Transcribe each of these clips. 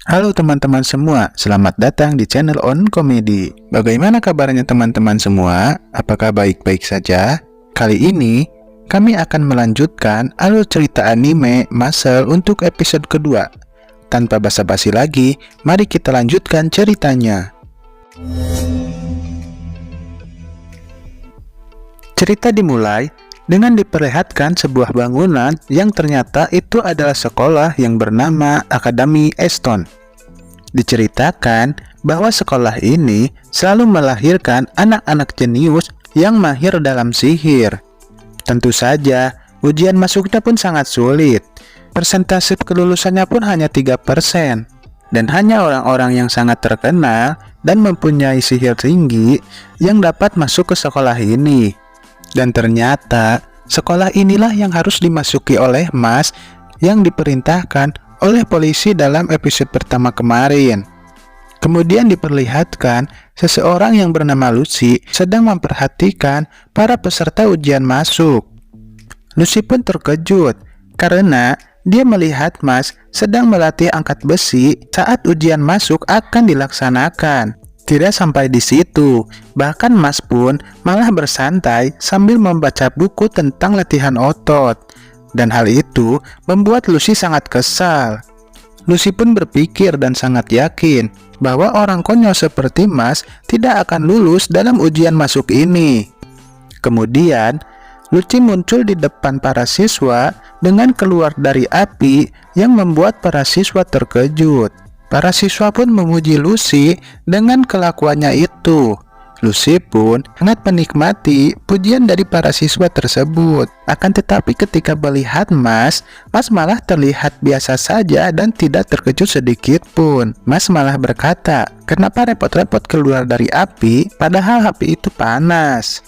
Halo teman-teman semua, selamat datang di channel On Comedy. Bagaimana kabarnya teman-teman semua? Apakah baik-baik saja? Kali ini, kami akan melanjutkan alur cerita anime Muscle untuk episode kedua. Tanpa basa-basi lagi, mari kita lanjutkan ceritanya. Cerita dimulai dengan diperlihatkan sebuah bangunan yang ternyata itu adalah sekolah yang bernama Akademi Eston. Diceritakan bahwa sekolah ini selalu melahirkan anak-anak jenius yang mahir dalam sihir. Tentu saja, ujian masuknya pun sangat sulit. Persentase kelulusannya pun hanya 3%. Dan hanya orang-orang yang sangat terkenal dan mempunyai sihir tinggi yang dapat masuk ke sekolah ini. Dan ternyata, sekolah inilah yang harus dimasuki oleh Mas yang diperintahkan oleh polisi dalam episode pertama kemarin. Kemudian diperlihatkan seseorang yang bernama Lucy sedang memperhatikan para peserta ujian masuk. Lucy pun terkejut karena dia melihat Mas sedang melatih angkat besi saat ujian masuk akan dilaksanakan. Tidak sampai di situ, bahkan Mas pun malah bersantai sambil membaca buku tentang latihan otot. Dan hal itu membuat Lucy sangat kesal. Lucy pun berpikir dan sangat yakin bahwa orang konyol seperti Mas tidak akan lulus dalam ujian masuk ini. Kemudian, Lucy muncul di depan para siswa dengan keluar dari api yang membuat para siswa terkejut. Para siswa pun memuji Lucy dengan kelakuannya itu. Lucy pun sangat menikmati pujian dari para siswa tersebut. Akan tetapi ketika melihat Mas malah terlihat biasa saja dan tidak terkejut sedikit pun. Mas malah berkata, "Kenapa repot-repot keluar dari api padahal api itu panas?"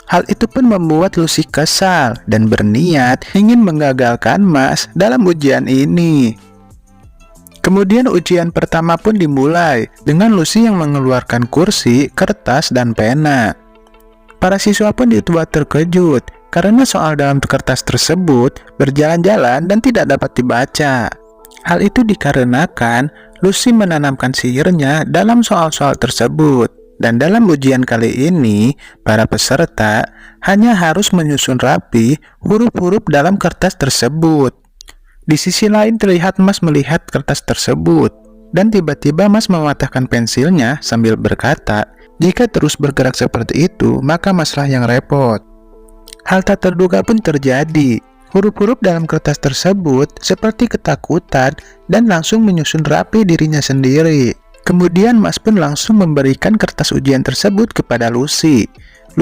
Hal itu pun membuat Lucy kesal dan berniat ingin menggagalkan Mas dalam ujian ini. Kemudian ujian pertama pun dimulai dengan Lucy yang mengeluarkan kursi, kertas, dan pena. Para siswa pun dibuat terkejut karena soal dalam kertas tersebut berjalan-jalan dan tidak dapat dibaca. Hal itu dikarenakan Lucy menanamkan sihirnya dalam soal-soal tersebut. Dan dalam ujian kali ini, para peserta hanya harus menyusun rapi huruf-huruf dalam kertas tersebut. Di sisi lain terlihat Mas melihat kertas tersebut, dan tiba-tiba Mas mematahkan pensilnya sambil berkata, "Jika terus bergerak seperti itu, maka Maslah yang repot." Hal tak terduga pun terjadi. Huruf-huruf dalam kertas tersebut seperti ketakutan dan langsung menyusun rapi dirinya sendiri. Kemudian Mas pun langsung memberikan kertas ujian tersebut kepada Lucy.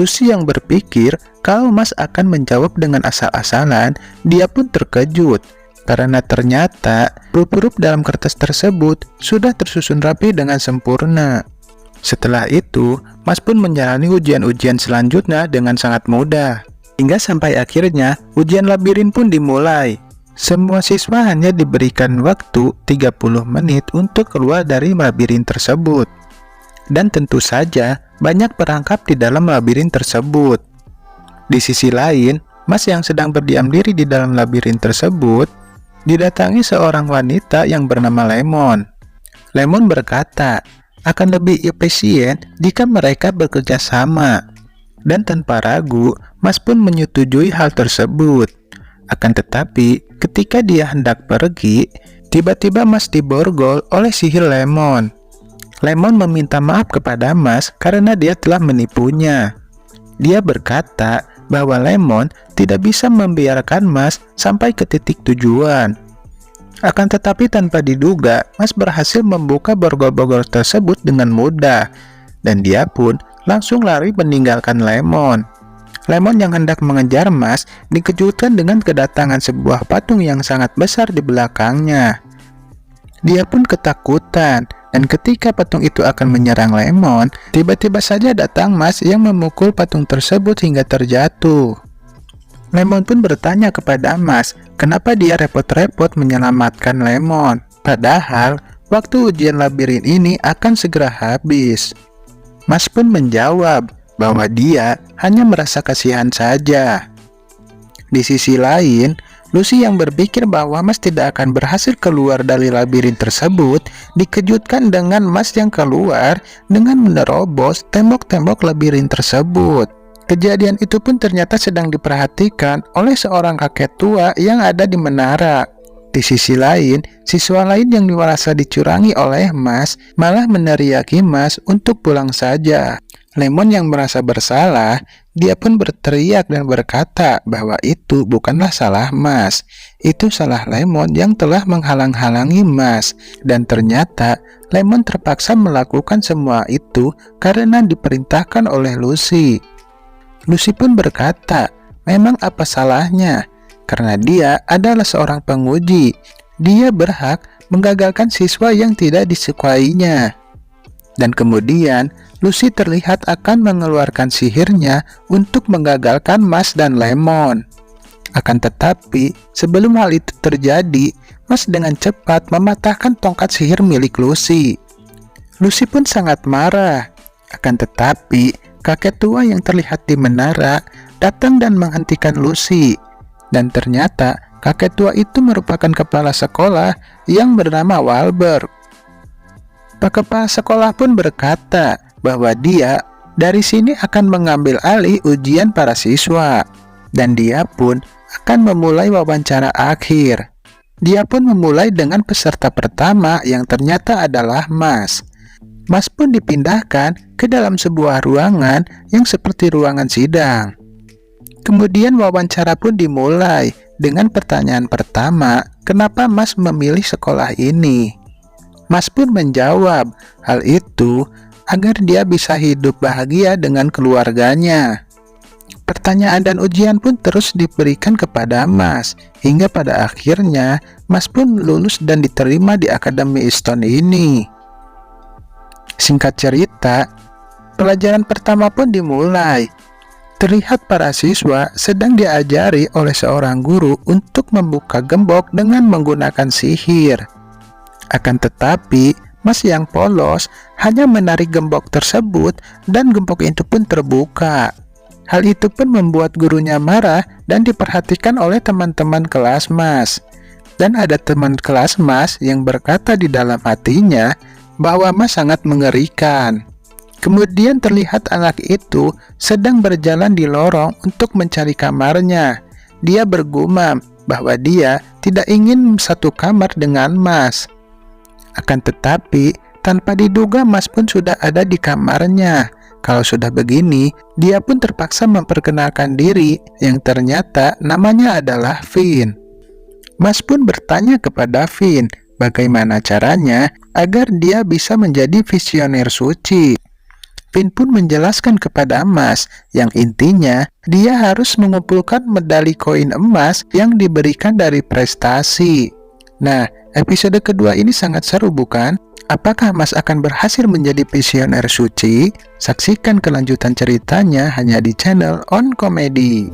Lucy yang berpikir kalau Mas akan menjawab dengan asal-asalan, dia pun terkejut. Karena ternyata huruf-huruf dalam kertas tersebut sudah tersusun rapi dengan sempurna. Setelah itu, Mas pun menjalani ujian-ujian selanjutnya dengan sangat mudah. Hingga sampai akhirnya, ujian labirin pun dimulai. Semua siswa hanya diberikan waktu 30 menit untuk keluar dari labirin tersebut. Dan tentu saja, banyak perangkap di dalam labirin tersebut. Di sisi lain, Mas yang sedang berdiam diri di dalam labirin tersebut didatangi seorang wanita yang bernama Lemon. Lemon berkata, akan lebih efisien jika mereka bekerja sama. Dan tanpa ragu, Mas pun menyetujui hal tersebut. Akan tetapi, ketika dia hendak pergi, tiba-tiba Mas diborgol oleh sihir Lemon. Lemon meminta maaf kepada Mas karena dia telah menipunya. Dia berkata bahwa Lemon tidak bisa membiarkan Mas sampai ke titik tujuan. Akan tetapi tanpa diduga, Mas berhasil membuka borgol-borgol tersebut dengan mudah. Dan dia pun langsung lari meninggalkan Lemon. Lemon yang hendak mengejar Mas dikejutkan dengan kedatangan sebuah patung yang sangat besar di belakangnya. Dia pun ketakutan, dan ketika patung itu akan menyerang Lemon, tiba-tiba saja datang Mas yang memukul patung tersebut hingga terjatuh. Lemon pun bertanya kepada Mas, kenapa dia repot-repot menyelamatkan Lemon, padahal waktu ujian labirin ini akan segera habis. Mas pun menjawab bahwa dia hanya merasa kasihan saja. Di sisi lain, Lucy yang berpikir bahwa Mas tidak akan berhasil keluar dari labirin tersebut, dikejutkan dengan Mas yang keluar dengan menerobos tembok-tembok labirin tersebut. Kejadian itu pun ternyata sedang diperhatikan oleh seorang kakek tua yang ada di menara. Di sisi lain, siswa lain yang merasa dicurangi oleh Mas malah meneriaki Mas untuk pulang saja. Lemon yang merasa bersalah, dia pun berteriak dan berkata bahwa itu bukanlah salah Mas. Itu salah Lemon yang telah menghalang-halangi Mas. Dan ternyata Lemon terpaksa melakukan semua itu karena diperintahkan oleh Lucy. Lucy pun berkata, memang apa salahnya? Karena dia adalah seorang penguji. Dia berhak menggagalkan siswa yang tidak disukainya. Dan kemudian, Lucy terlihat akan mengeluarkan sihirnya untuk menggagalkan Mas dan Lemon. Akan tetapi, sebelum hal itu terjadi, Mas dengan cepat mematahkan tongkat sihir milik Lucy. Lucy pun sangat marah. Akan tetapi, kakek tua yang terlihat di menara datang dan menghentikan Lucy. Dan ternyata, kakek tua itu merupakan kepala sekolah yang bernama Walberg. Pak kepala sekolah pun berkata bahwa dia dari sini akan mengambil alih ujian para siswa. Dan dia pun akan memulai wawancara akhir. Dia pun memulai dengan peserta pertama yang ternyata adalah Mas. Mas pun dipindahkan ke dalam sebuah ruangan yang seperti ruangan sidang. Kemudian wawancara pun dimulai dengan pertanyaan pertama, kenapa Mas memilih sekolah ini? Mas pun menjawab hal itu agar dia bisa hidup bahagia dengan keluarganya. Pertanyaan dan ujian pun terus diberikan kepada Mas, hingga pada akhirnya Mas pun lulus dan diterima di Akademi Easton ini. Singkat cerita, pelajaran pertama pun dimulai. Terlihat para siswa sedang diajari oleh seorang guru untuk membuka gembok dengan menggunakan sihir. Akan tetapi, Mas yang polos hanya menarik gembok tersebut dan gembok itu pun terbuka. Hal itu pun membuat gurunya marah dan diperhatikan oleh teman-teman kelas Mas. Dan ada teman kelas Mas yang berkata di dalam hatinya bahwa Mas sangat mengerikan. Kemudian terlihat anak itu sedang berjalan di lorong untuk mencari kamarnya. Dia bergumam bahwa dia tidak ingin satu kamar dengan Mas. Akan tetapi, tanpa diduga Mas pun sudah ada di kamarnya. Kalau sudah begini, dia pun terpaksa memperkenalkan diri yang ternyata namanya adalah Finn. Mas pun bertanya kepada Finn bagaimana caranya agar dia bisa menjadi visioner suci. Finn pun menjelaskan kepada Mas yang intinya dia harus mengumpulkan medali koin emas yang diberikan dari prestasi. Nah, episode kedua ini sangat seru bukan? Apakah Mas akan berhasil menjadi visioner suci? Saksikan kelanjutan ceritanya hanya di channel On Comedy.